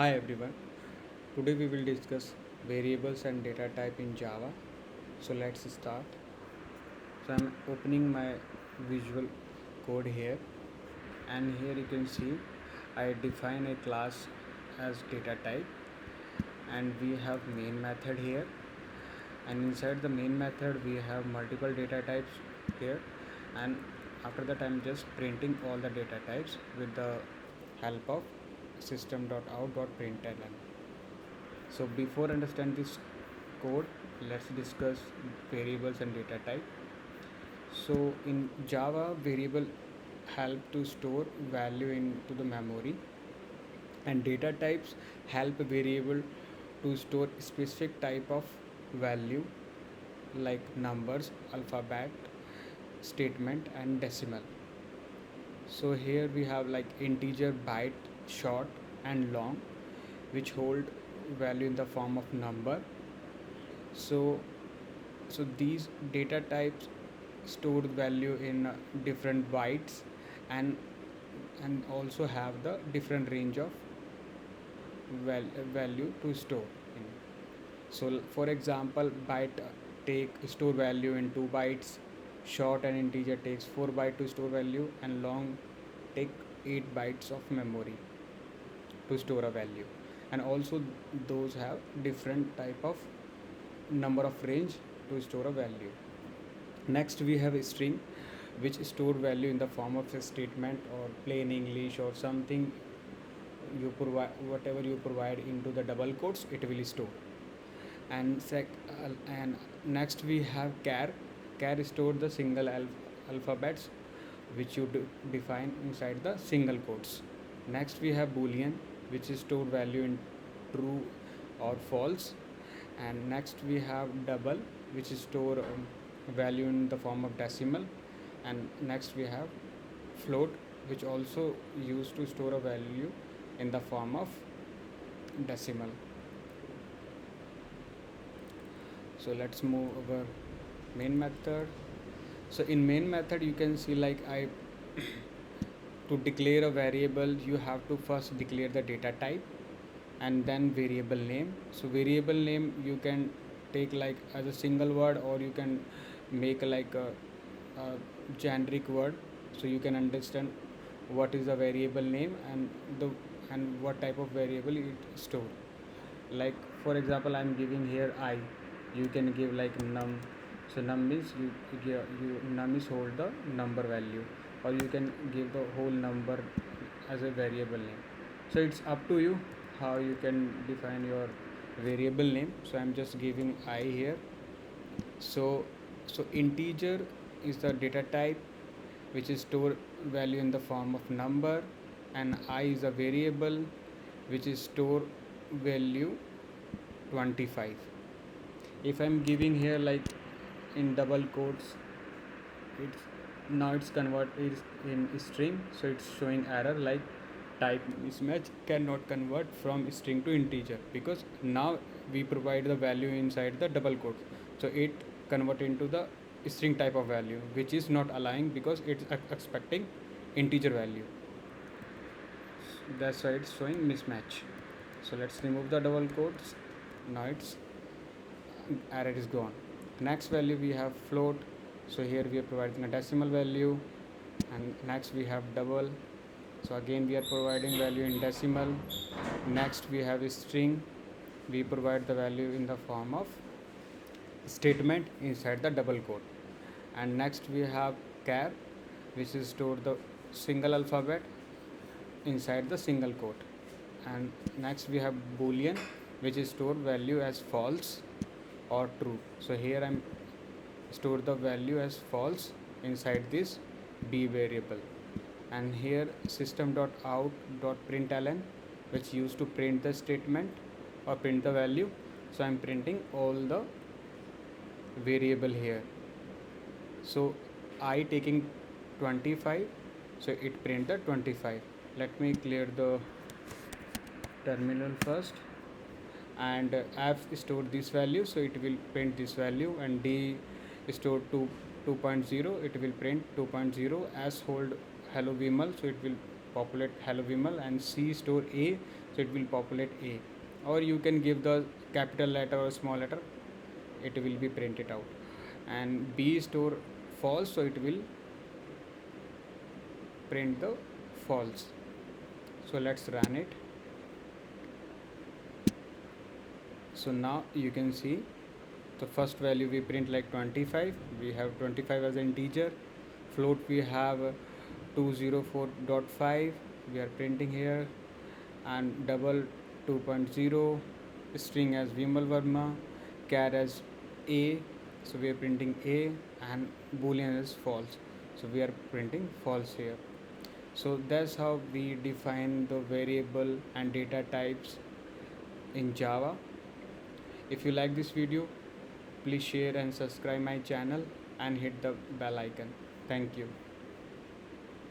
Hi everyone. Today we will discuss variables and data type in Java. So let's start. So I'm opening my visual code here, and here you can see I define a class as data type, and we have main method here, and inside the main method we have multiple data types here, and after that I'm just printing all the data types with the help of system.out.println. So before understand this code, let's discuss variables and data type. So in Java, variable help to store value into the memory, and data types help variable to store specific type of value like numbers, alphabet, statement, and decimal. So here we have like integer, byte, short, and long, which hold value in the form of number. So so these data types store value in different bytes, and also have the different range of value to store in. So for example, byte take store value in 2 bytes, short and integer takes 4 bytes to store value, and long take 8 bytes of memory to store a value. And also those have different type of number of range to store a value. Next we have a string, which store value in the form of a statement or plain English or something you provide. Whatever you provide into the double quotes, it will store. And next we have char store the single alphabets which you define inside the single quotes. Next we have boolean, which is store value in true or false. And next we have double, which is store value in the form of decimal. And next we have float, which also used to store a value in the form of decimal. So let's move over main method. So in main method you can see like I to declare a variable you have to first declare the data type and then variable name. So variable name you can take like as a single word, or you can make like a generic word, so you can understand what is the variable name and what type of variable it store. Like for example, I'm giving here I, you can give like num. So num means you num is hold the number value, or you can give the whole number as a variable name. So it's up to you how you can define your variable name. So I'm just giving I here. So integer is the data type which is store value in the form of number, and I is a variable which is store value 25. If I'm giving here like in double quotes, it's now it's converted in string, so it's showing error like type mismatch, cannot convert from string to integer, because now we provide the value inside the double quotes, so it convert into the string type of value, which is not allowing because it's expecting integer value. That's why it's showing mismatch. So let's remove the double quotes. Now it's error is gone. Next value we have float. So here we are providing a decimal value, and next we have double. So again we are providing value in decimal. Next we have a string. We provide the value in the form of statement inside the double quote. And next we have char, which is store the single alphabet inside the single quote. And next we have boolean, which is store value as false or true. So here I'm store the value as false inside this b variable. And here system.out.println, which used to print the statement or print the value. So I'm printing all the variable here. So I taking 25, so it print the 25. Let me clear the terminal first. And f stored this value, so it will print this value, and d stored to 2.0, it will print 2.0. as hold hello Vimal, so it will populate hello Vimal, and C store A, so it will populate A. Or you can give the capital letter or small letter, it will be printed out. And B store false, so it will print the false. So let's run it. So now you can see the first value we print like 25, we have 25 as an integer. Float we have 204.5, we are printing here. And double 2.0, string as Vimal Verma, char as A, so we are printing A, and Boolean is false, so we are printing false here. So that's how we define the variable and data types in Java. If you like this video, please share and subscribe my channel and hit the bell icon. Thank you.